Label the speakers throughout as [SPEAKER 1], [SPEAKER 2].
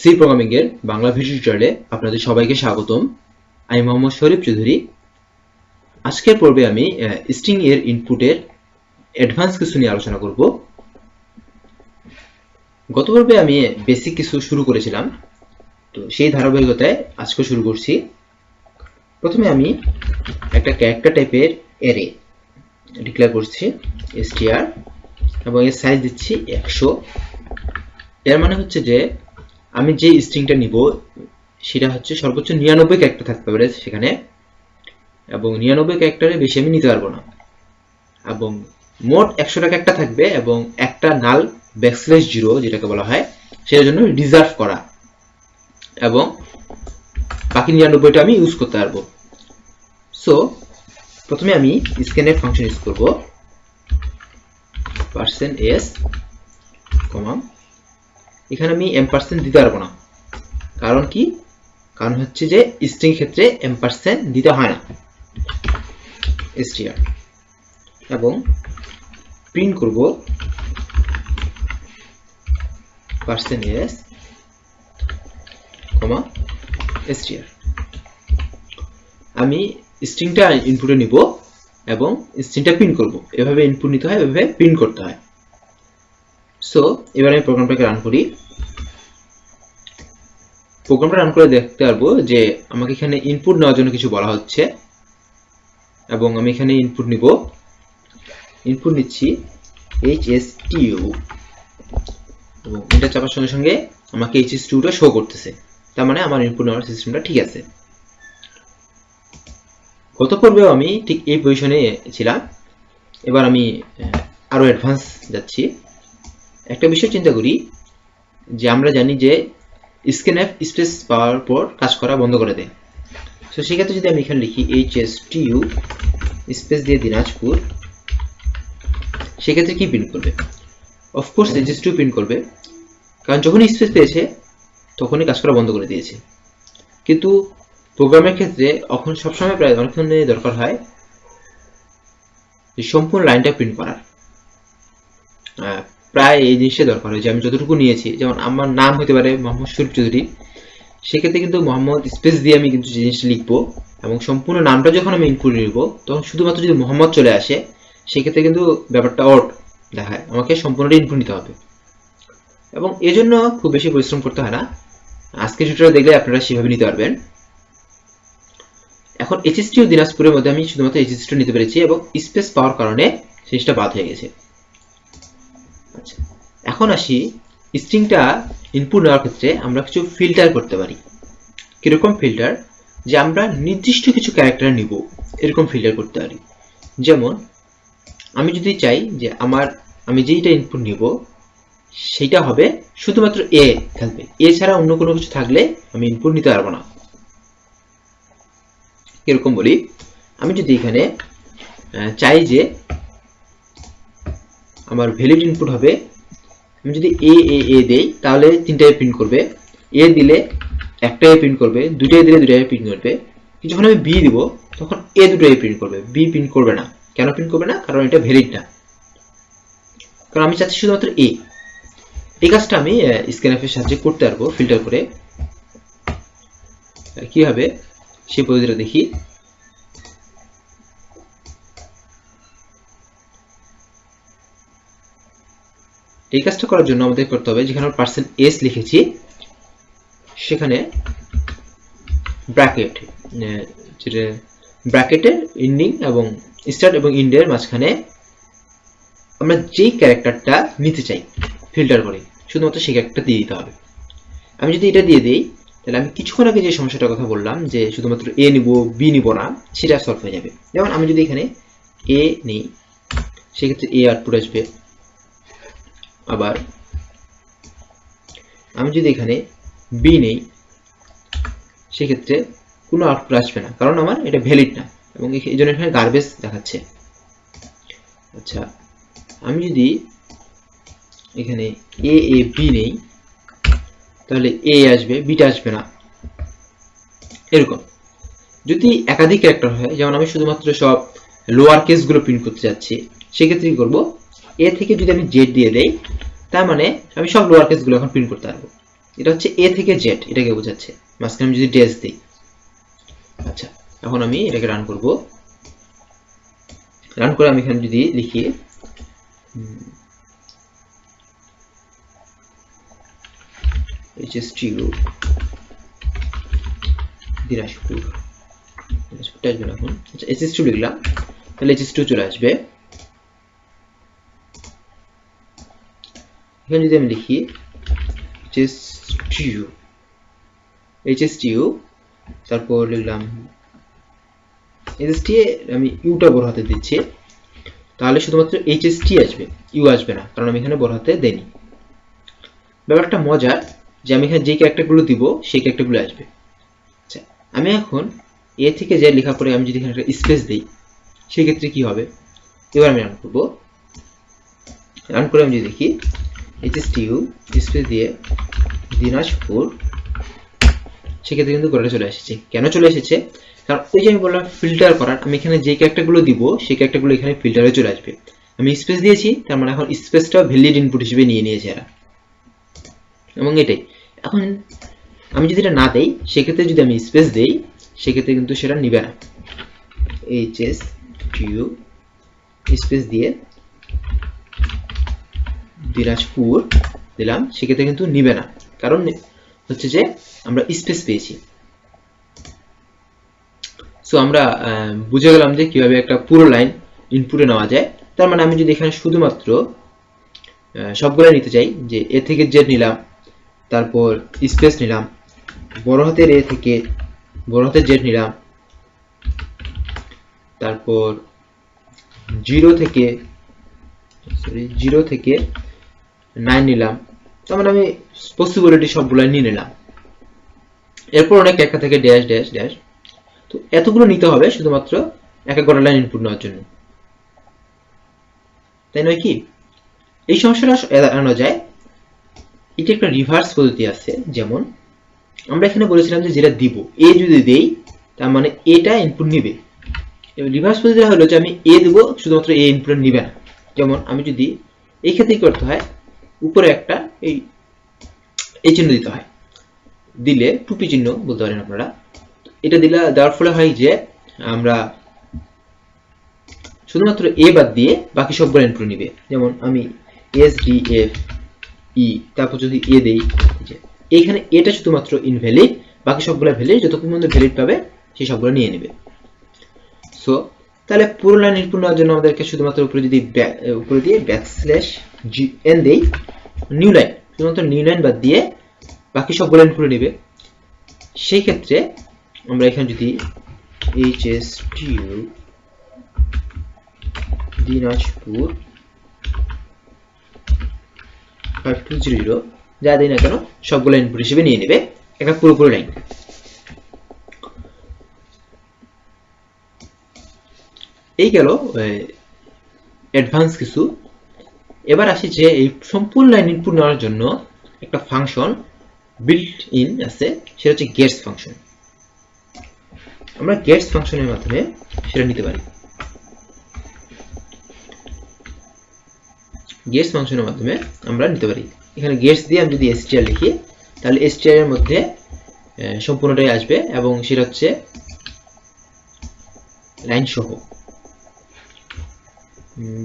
[SPEAKER 1] C programming এর Bangla video টিউটোরিয়ালে আপনাদের সবাইকে স্বাগতম। আমি মোহাম্মদ শরীফ চৌধুরী। আজকের পর্বে আমি স্ট্রিং এর ইনপুটের অ্যাডভান্স কিছু নিয়ে আলোচনা করব। গত পর্বে আমি বেসিক কিছু শুরু করেছিলাম, তো সেই ধারাবাহিকতায় আজকে শুরু করছি। প্রথমে আমি একটা ক্যারেক্টার টাইপের অ্যারে ডিক্লেয়ার করছি str এবং এর সাইজ দিচ্ছি 100। এর মানে হচ্ছে যে আমি যে স্ট্রিংটা নিব সেটা হচ্ছে সর্বোচ্চ 99 ক্যারেক্টার থাকতে পারে সেখানে, এবং 99 ক্যারেক্টারের বেশি আমি নিতে পারবো না। এবং মোট 100টা ক্যারেক্টার থাকবে এবং একটা নাল ব্যাকস্ল্যাশ 0 যেটাকে বলা হয় সেটার জন্য রিজার্ভ করা, এবং বাকি 99টা আমি ইউজ করতে পারবো। সো প্রথমে আমি scanf ফাংশন ইউজ করব %s, এখানে আমি এম্পারসেন্ট দিতে পারবো না। কারণ কি? কারণ হচ্ছে যে স্ট্রিং ক্ষেত্রে এম্পারসেন্ট দিতে হয় না, str, এবং প্রিন্ট করব %s, str। আমি স্ট্রিংটা ইনপুটে নিব এবং স্ট্রিংটা প্রিন্ট করব। এভাবে ইনপুট নিতে হয়, এভাবে প্রিন্ট করতে হয়। সো এবার আমি প্রোগ্রামটাকে রান করি। প্রোগ্রামটা রান করে দেখতে পারবো যে আমাকে এখানে ইনপুট নেওয়ার জন্য কিছু বলা হচ্ছে, এবং আমি এখানে ইনপুট নিব। ইনপুট নিচ্ছি hstu, এবং এটা চাপার সঙ্গে সঙ্গে আমাকে hstu-টা শো করতেছে, তার মানে আমার ইনপুট নেওয়ার সিস্টেমটা ঠিক আছে। গত পর্বেও আমি ঠিক এই পজিশনে ছিলাম, এবার আমি আরো অ্যাডভান্স যাচ্ছি। একটা বিষয় চিন্তা করি যে আমরা জানি যে scanf স্পেস পাওয়ার পর কাজ করা বন্ধ করে দেয়। তো সেক্ষেত্রে যদি আমি এখানে লিখি hstu স্পেস দিয়ে দিনাজপুর, সেক্ষেত্রে কি প্রিন্ট করবে? অফকোর্স hstu প্রিন্ট করবে, কারণ যখনই স্পেস পেয়েছে তখনই কাজ করা বন্ধ করে দিয়েছে। কিন্তু প্রোগ্রামের ক্ষেত্রে এখন সবসময় প্রায় অনেকক্ষণ দরকার হয় যে সম্পূর্ণ লাইনটা প্রিন্ট করার। প্রায় এই জিনিসটা দরকার হয় যে আমি যতটুকু নিয়েছি, যেমন আমার নাম হতে পারে মোহাম্মদ শরীফ চৌধুরী, সেক্ষেত্রে কিন্তু মোহাম্মদ স্পেস দিয়ে আমি কিন্তু জিনিসটা লিখবো, এবং সম্পূর্ণ নামটা যখন আমি ইনপুট নিব তখন শুধুমাত্র যদি মোহাম্মদ চলে আসে সেক্ষেত্রে কিন্তু ব্যাপারটা অড দেখায়, আমাকে সম্পূর্ণটা ইনপুট নিতে হবে। এবং এজন্য খুব বেশি পরিশ্রম করতে হয় না, আজকে টিউটোরিয়াল দেখলে আপনারা সেভাবে নিতে পারবেন। এখন hstu দিনাজপুরের মধ্যে আমি শুধুমাত্র hstu নিতে পেরেছি এবং স্পেস পাওয়ার কারণে জিনিসটা বাদ হয়ে গেছে। আচ্ছা, এখন আসি স্ট্রিংটা ইনপুট নেওয়ার ক্ষেত্রে আমরা কিছু ফিল্টার করতে পারি। কিরকম ফিল্টার? যে আমরা নির্দিষ্ট কিছু ক্যারেক্টার নিব, এরকম ফিল্টার করতে পারি। যেমন আমি যদি চাই যে আমি যেইটা ইনপুট নিব সেইটা হবে শুধুমাত্র এ থাকবে, এ ছাড়া অন্য কোনো কিছু থাকলে আমি ইনপুট নিতে পারবো না। এরকম বলি, আমি যদি এখানে চাই যে আমার ভ্যালিড ইনপুট হবে, আমি যদি এ এ এ দেই তাহলে 3টাই প্রিন্ট করবে, এ দিলে 1টাই প্রিন্ট করবে, 2টাই দিলে 2টাই প্রিন্ট করবে। যখন আমি বি দিব তখন এ 2টাই প্রিন্ট করবে, বি প্রিন্ট করবে না। কেন প্রিন্ট করবে না? কারণ এটা ভ্যালিড না, কারণ আমি চাচ্ছি শুধুমাত্র এ। এই কাজটা আমি scanf এর সাহায্যে করতে পারবো ফিল্টার করে। কিভাবে সেই পদ্ধতিটা দেখি। এই কাজটা করার জন্য আমাদের করতে হবে, যেখানে %s লিখেছি সেখানে ব্র্যাকেট, যেটা ব্র্যাকেটের এন্ডিং এবং স্টার্ট এবং এন্ডের মাঝখানে আমরা যেই ক্যারেক্টারটা নিতে চাই ফিল্টার করে শুধুমাত্র সেই ক্যারেক্টারটা দিয়ে দিতে হবে। আমি যদি এটা দিয়ে দিই তাহলে আমি কিছুক্ষণ আগে যে সমস্যাটার কথা বললাম যে শুধুমাত্র এ নিব বি নিব না, সেটা সলভ হয়ে যাবে। যেমন আমি যদি এখানে এ নেই সেক্ষেত্রে এ আউটপুট আসবে, আবার আমি যদি এখানে বি নেই সেক্ষেত্রে কোনো আউটপুট আসবে না, কারণ আমার এটা ভ্যালিড না, এবং এই জন্য এখানে গার্বেজ দেখাচ্ছে। আচ্ছা, আমি যদি এখানে এ এ বি নেই তাহলে এ আসবে, বিটা আসবে না। এরকম যদি একাধিক ক্যারেক্টার হয়, যেমন আমি শুধুমাত্র সব লোয়ার কেসগুলো প্রিন্ট করতে যাচ্ছি, সেক্ষেত্রে কি করবো, এ থেকে যদি আমি জেড দিয়ে দেই তার মানে আমি সব লোয়ার কেসগুলো এখন প্রিন্ট করতে পারবো। এটা হচ্ছে এ থেকে জেড, এটাকে বোঝাচ্ছে। মাঝখানে আমি যদি ড্যাশ দিই, আচ্ছা এখন আমি এটাকে রান করব। রান করে আমি এখানে যদি লিখি HSTU দিনাজপুর, দিনাজপুরটা আসবে না এখন। আচ্ছা HSTU লিখলাম, তাহলে HSTU চলে আসবে। এখানে যদি আমি লিখি HSTU তারপর লিখলাম HST, আমি ইউটা বড় হাতে দিচ্ছি, তাহলে শুধুমাত্র HST আসবে, ইউ আসবে না, কারণ আমি এখানে বড় হাতে দেইনি। ব্যাপারটা মজার যে আমি এখানে যে ক্যারেক্টারগুলো দিব সেই ক্যারেক্টারগুলো আসবে। আচ্ছা আমি এখন এ থেকে যে লেখা পরে আমি যদি এখানে একটা স্পেস দিই সেই ক্ষেত্রে কি হবে? এবার আমি রান করব। রান করে আমি যদি দেখি HSTU স্পেস দিয়ে দিনাজপুর, সেক্ষেত্রে কিন্তু গোড়াটা চলে এসেছে। কেন চলে এসেছে? কারণ ওই যে আমি বললাম ফিল্টার করার, আমি এখানে যে ক্যারেক্টারগুলো দিব সেই ক্যারেক্টারগুলো এখানে ফিল্টারে চলে আসবে। আমি স্পেস দিয়েছি, তার মানে এখন স্পেসটা ভ্যালিড ইনপুট হিসেবে নিয়ে নিয়েছে এরা, এবং এটাই। এখন আমি যদি এটা না দেই, সেক্ষেত্রে যদি আমি স্পেস দেই সেক্ষেত্রে কিন্তু সেটা নিবে না। HSTU স্পেস দিয়ে দিনাজপুর দিলাম, সেক্ষেত্রে কিন্তু নিবে না, কারণ হচ্ছে যে আমরা স্পেস পেয়েছি। সো আমরা বুঝে গেলাম যে কিভাবে একটা পুরো লাইন ইনপুটে নেওয়া যায়। তার মানে আমি যদি এখানে শুধুমাত্র সবগুলো নিতে চাই, যে এ থেকে জেড নিলাম, তারপর স্পেস নিলাম, বড় হাতের এ থেকে বড় হাতের জেড নিলাম, তারপর জিরো থেকে 9 নিলাম, তার মানে আমি পসিবিলিটি সবগুলো নিয়ে নিলাম। এরপর অনেক একটা থেকে ড্যাশ ড্যাশ ড্যাশ, তো এতগুলো নিতে হবে শুধুমাত্র এক এক লাইন ইনপুট নেওয়ার জন্য, তাই নয় কি? এই সমস্যাটা এড়ানো যায়। এটা একটা রিভার্স পদ্ধতি আছে, যেমন আমরা এখানে বলেছিলাম যে যেটা দিব এ যদি দেই তার মানে এটা ইনপুট নিবে। রিভার্স পদ্ধতিটা হলো যে আমি এ দেবো, শুধুমাত্র এ ইনপুট নিবে না। যেমন আমি যদি এই ক্ষেত্রে করতে হয়, উপরে একটা এই চিহ্ন দিতে হয়, দিলে টুপি চিহ্ন বলতে পারেন আপনারা। এটা দেওয়ার ফলে হয় যে আমরা শুধুমাত্র এ বাদ দিয়ে বাকি সবগুলো ইনপুট নিবে। যেমন আমি SDFE তারপর যদি এ দেই, এইখানে এটা শুধুমাত্র ইনভ্যালিড, বাকি সবগুলো ভ্যালিড, যতক্ষণ পর্যন্ত ভ্যালিড পাবে সেই সবগুলো নিয়ে নেবে। সো তাহলে পুরো লাইন ইনপুট নেওয়ার জন্য আমাদেরকে শুধুমাত্র উপরে দিয়ে \n দেই, নিউ লাইন, শুধুমাত্র নিউ লাইন বাদ দিয়ে বাকি সবগুলো ইনপুট নেবে। সেই ক্ষেত্রে আমরা এখানে যদি HSTU দিনাজপুর 5200 যা দিই না কেন সবগুলো ইনপুট হিসেবে নিয়ে নেবে একটা পুরোপুরি লাইন। এই গেল অ্যাডভান্স কিছু। এবার আসি যে এই সম্পূর্ণ লাইন ইনপুট নেওয়ার জন্য একটা ফাংশন বিল্ট ইন আছে, সেটা হচ্ছে গেটস ফাংশন। আমরা গেটস ফাংশনের মাধ্যমে সেটা নিতে পারি। গেটস ফাংশনের মাধ্যমে আমরা নিতে পারি। এখানে গেটস দিয়ে আমি যদি str লিখি, তাহলে str এর মধ্যে সম্পূর্ণটাই আসবে, এবং সেটা হচ্ছে লাইন সহ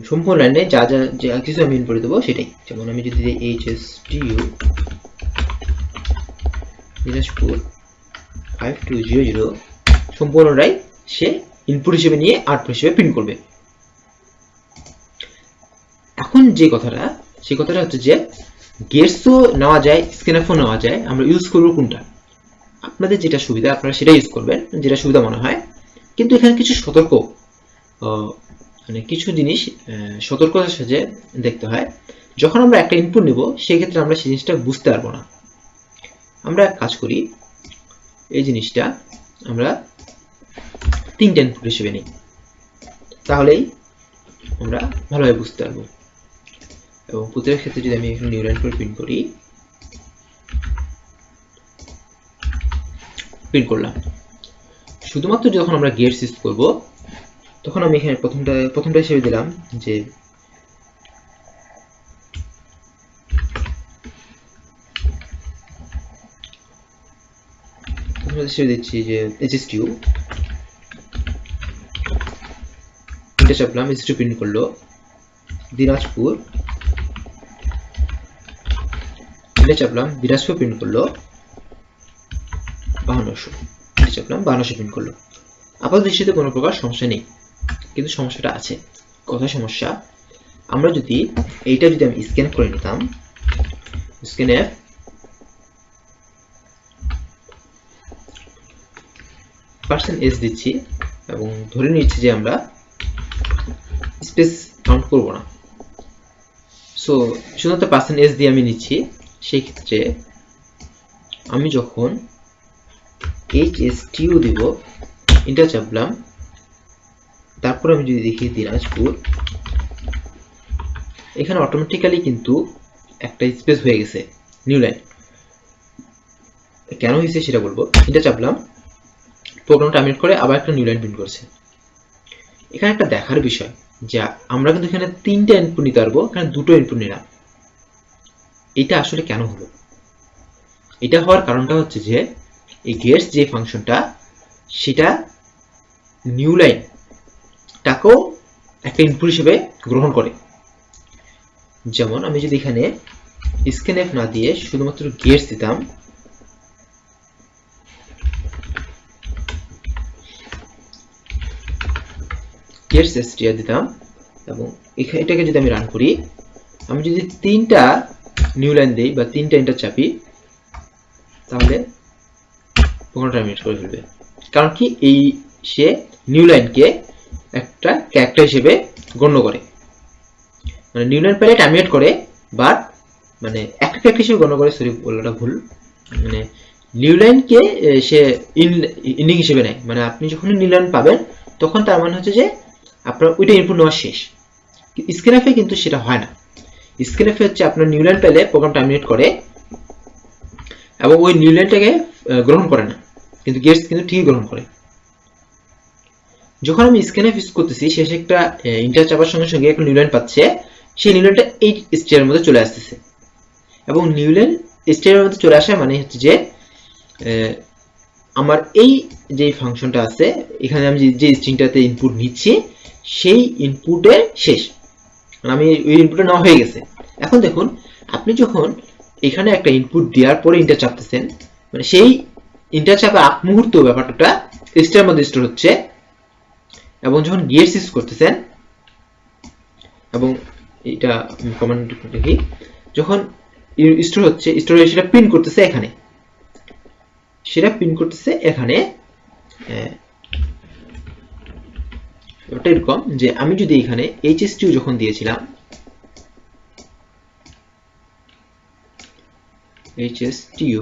[SPEAKER 1] সম্পূর্ণ লাইনে যা যা কিছু আমি ইনপুট দেবো সেটাই। যেমন আমি যদি HSTU দিনাজপুর 5200 সম্পূর্ণটাই সে ইনপুট হিসেবে নিয়ে আউটপুট হিসেবে প্রিন্ট করবে। এখন যে কথাটা, সেই কথাটা হচ্ছে যে গেটসও নেওয়া যায়, স্ক্যানফও নেওয়া যায়, আমরা ইউজ করবো কোনটা? আপনাদের যেটা সুবিধা আপনারা সেটা ইউজ করবেন, যেটা সুবিধা মনে হয়। কিন্তু এখানে কিছু সতর্ক, মানে কিছু জিনিস সতর্কতার সাথে দেখতে হয়। যখন আমরা একটা ইনপুট নিব সেই ক্ষেত্রে আমরা সেই জিনিসটা বুঝতে পারবো না। আমরা এক কাজ করি, এই জিনিসটা আমরা 3টা ইনপুট হিসেবে নিই, তাহলেই আমরা ভালোভাবে বুঝতে পারবো। এবং প্রত্যেকের ক্ষেত্রে যদি আমি নিউ লাইন করে প্রিন্ট করি, প্রিন্ট করলাম, শুধুমাত্র যখন আমরা গেটস ইউজ করব তখন আমি এখানে প্রথমটা হিসেবে দিলাম যে হিসেবে দিচ্ছি যে hstu, এটা চাপলাম, hstu প্রিন্ট করলো দিনাজপুর, এটা চাপলাম দিনাজপুর প্রিন্ট করলো 5200, এটা চাপলাম 5200 প্রিন্ট করলো। আপাতত দৃষ্টিতে কোনো প্রকার সমস্যা নেই, কিন্তু সমস্যাটা আছে। কোথায় সমস্যা? আমরা যদি এইটা যদি আমি স্ক্যান করে নিতাম, স্ক্যানএফ %s দিচ্ছি এবং ধরে নিচ্ছি যে আমরা স্পেস কাউন্ট করব না, সো শুধুমাত্র %s দিয়ে আমি নিচ্ছি। সেই ক্ষেত্রে আমি যখন hstu দিব, এটা চাপলাম, তারপর আমি যদি দেখি দিনাজপুর, এখানে অটোমেটিক্যালি কিন্তু একটা স্পেস হয়ে গেছে, নিউ লাইন। কেন হয়েছে সেটা বলবো। এটা চাপলাম, প্রোগ্রাম টার্মিনেট করে আবার একটা নিউ লাইন প্রিন্ট করছে। এখানে একটা দেখার বিষয় যে আমরা কিন্তু এখানে 3টা ইনপুট নিতে পারবো, এখানে 2টো ইনপুট নিলাম। এটা আসলে কেন হলো? এটা হওয়ার কারণটা হচ্ছে যে এই গেটস যে ফাংশনটা, সেটা নিউ লাইন টাকেও একটা ইনপুট হিসেবে গ্রহণ করে। যেমন আমি যদি এখানে স্ক্যানএফ না দিয়ে শুধুমাত্র গেটস দিতাম, গেটস str দিতাম এবং এটাকে যদি আমি রান করি, আমি যদি 3টা নিউ লাইন দেই বা 3টা এন্টার চাপি, তাহলে প্রোগ্রাম টার্মিনেট করে ফেলবে। কারণ কি, এই সে নিউ লাইনকে একটা ক্যারেক্টার হিসেবে গণ্য করে, মানে নিউ লাইন পেলে টার্মিনেট করে, বাট মানে একটা ক্যারেক্টার হিসেবে গণ্য করে। সরি, বলাটা ভুল, মানে নিউ লাইনকে সে ইন্ডিং হিসেবে নেয়। মানে আপনি যখন নিউ লাইন পাবেন তখন তার মানে হচ্ছে যে আপনার ওইটা ইনপুট নেওয়া শেষ। স্ক্যানএফে কিন্তু সেটা হয় না। স্ক্যানএফে হচ্ছে আপনার নিউ লাইন পেলে প্রোগ্রাম টার্মিনেট করে এবং ওই নিউ লাইনটাকে গ্রহণ করে না, কিন্তু গেটস কিন্তু ঠিকই গ্রহণ করে। যখন আমি স্ক্যানএফ ইউজ করতেছি, শেষে একটা ইন্টার চাপার সঙ্গে সঙ্গে একটা নিউ লাইন পাচ্ছে, সেই নিউ লাইনটা এই স্টেয়ারের মধ্যে চলে আসতেছে এবং নিউ লাইন স্টেয়ারের মধ্যে চলে আসা মানে হচ্ছে যে আমার এই যে ফাংশনটা আছে, এখানে আমি যে স্ট্রিংটাতে ইনপুট নিচ্ছি, সেই ইনপুটের শেষ, মানে আমি ওই ইনপুটটা নেওয়া হয়ে গেছে। এখন দেখুন, আপনি যখন এখানে একটা ইনপুট দেওয়ার পরে ইন্টার চাপতেছেন, মানে সেই ইন্টার চাপার আগ মুহূর্ত ব্যাপারটা স্টেয়ারের মধ্যে স্টোর হচ্ছে, এবং যখন গেটস ইউজ করতেছেন, এবং এটা কমান্ড দেখি, যখন স্টোর হচ্ছে, স্টোর হয়ে সেটা প্রিন্ট করতেছে এখানে, সেটা প্রিন্ট করতেছে এখানে। ওটা এরকম যে আমি যদি এখানে hstu যখন দিয়েছিলাম, hstu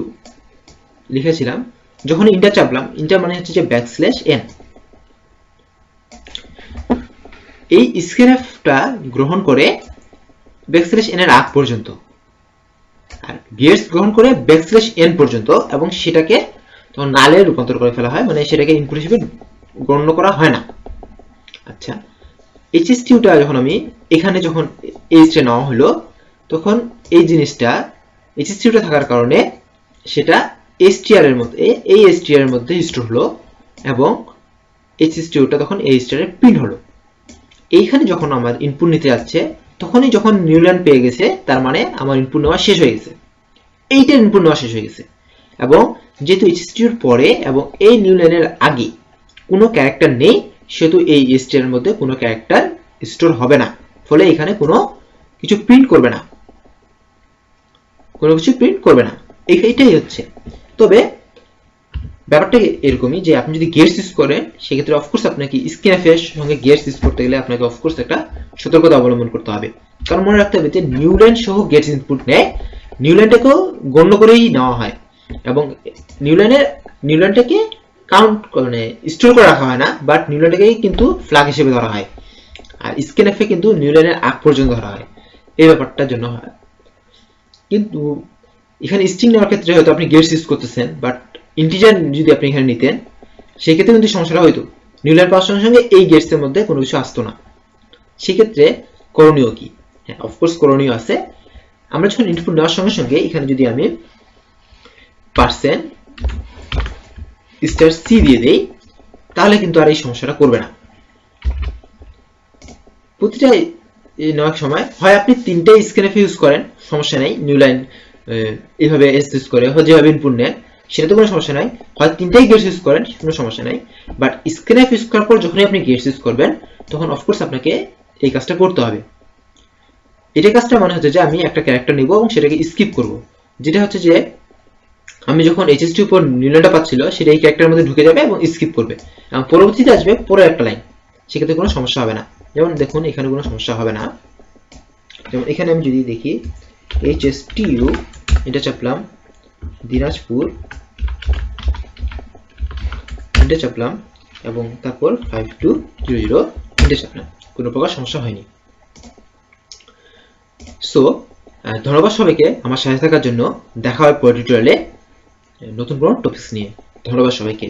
[SPEAKER 1] লিখেছিলাম, যখন ইন্টার চাপলাম, ইন্টার মানে হচ্ছে যে \n, এই স্ক্যানএফটা গ্রহণ করে \n এর আগ পর্যন্ত, আর গেটস গ্রহণ করে \n পর্যন্ত, এবং সেটাকে তখন নালে রূপান্তর করে ফেলা হয়, মানে সেটাকে ইনপুট হিসেবে গণ্য করা হয় না। আচ্ছা, hstuটা যখন আমি এখানে যখন এইচটা নেওয়া হলো, তখন এই জিনিসটা hstuটা থাকার কারণে সেটা str এর মধ্যে, এই str এর মধ্যে স্টোর হলো, এবং hstuটা তখন এই str এর প্রিন্ট হলো। এইখানে যখন আমার ইনপুট নিতে যাচ্ছে, তখনই যখন নিউ লাইন পেয়ে গেছে, তার মানে আমার ইনপুট নেওয়া শেষ হয়ে গেছে, এইটার ইনপুট নেওয়া শেষ হয়ে গেছে। এবং যেহেতু hstuর পরে এবং এই নিউ লাইনের আগে কোনো ক্যারেক্টার নেই, সেহেতু এই str এর মধ্যে কোনো ক্যারেক্টার স্টোর হবে না, ফলে এখানে কোনো কিছু প্রিন্ট করবে না, কোনো কিছু প্রিন্ট করবে না। এইটাই হচ্ছে। তবে ব্যাপারটা এরকমই যে আপনি যদি গেটস ইউজ করেন, সেক্ষেত্রে অফকোর্স আপনাকে স্ক্যানএফ এর সঙ্গে গেটস ইউজ করতে গেলে আপনাকে অফকোর্স একটা সতর্কতা অবলম্বন করতে হবে। কারণ মনে রাখতে হবে যে নিউ লাইন সহ গেটস ইনপুট নেয়, নিউ লাইনটাকেও গণ্য করেই নেওয়া হয়, এবং নিউ লাইনটাকে কাউন্ট মানে স্টোর করে রাখা হয় না, বাট নিউ লাইনটাকেই কিন্তু ফ্ল্যাগ হিসেবে ধরা হয়, আর স্ক্যানএফে কিন্তু নিউ লাইনের আগ পর্যন্ত ধরা হয়। এই ব্যাপারটার জন্য হয়। কিন্তু এখানে স্ট্রিং নেওয়ার ক্ষেত্রে হয়তো আপনি গেটস ইউজ করতেছেন, বাট ইন্টিজার যদি আপনি এখানে নিতেন, সেই ক্ষেত্রে কিন্তু সমস্যাটা হইতো, নিউ লাইন পাওয়ার সঙ্গে সঙ্গে এই গেটস এর মধ্যে কোনো কিছু আসতো না। সেক্ষেত্রে করণীয় কি? হ্যাঁ, অফকোর্স করণীয় আছে। আমরা যখন ইনপুট নেওয়ার সঙ্গে সঙ্গে এখানে যদি আমি স্টার সি দিয়ে দেই, তাহলে কিন্তু আর এই সমস্যাটা করবে না। প্রতিটা নেওয়ার সময় হয় আপনি তিনটাই স্ক্যানএফ ইউজ করেন, সমস্যা নেই, নিউ লাইন এইভাবে এস ইউজ করে, হয় যেভাবে ইনপুট নেন সেটা তো কোনো সমস্যা নাই, হয় তিনটাই গেটস ইউজ করেন কোনো সমস্যা নাই। বাট স্ক্যানএফ ইউজ করার পর যখনই আপনি গেটস ইউজ করবেন তখন অফকোর্স আপনাকে এই কাজটা করতে হবে। এটা কাজটা মনে হচ্ছে যে আমি একটা ক্যারেক্টার নিব এবং সেটাকে স্কিপ করব, যেটা হচ্ছে যে আমি যখন এইচএসটি উপর নিউ লাইনটা পাচ্ছিল সেটা এই ক্যারেক্টারের মধ্যে ঢুকে যাবে এবং স্কিপ করবে, এবং পরবর্তীতে আসবে পরের একটা লাইন, সেক্ষেত্রে কোনো সমস্যা হবে না। যেমন দেখুন এখানে কোনো সমস্যা হবে না। যেমন এখানে আমি যদি দেখি HSTU এটা চাপলাম, দিনাজপুর এটা চাপলাম এবং তারপর 5200 এটা চাপলাম, কোনো প্রকার সমস্যা হয়নি। সো ধন্যবাদ সবাইকে আমার সাথে থাকার জন্য। দেখা হয় পরের টিউটোরিয়ালে নতুন কোনো টপিকস নিয়ে। ধন্যবাদ সবাইকে।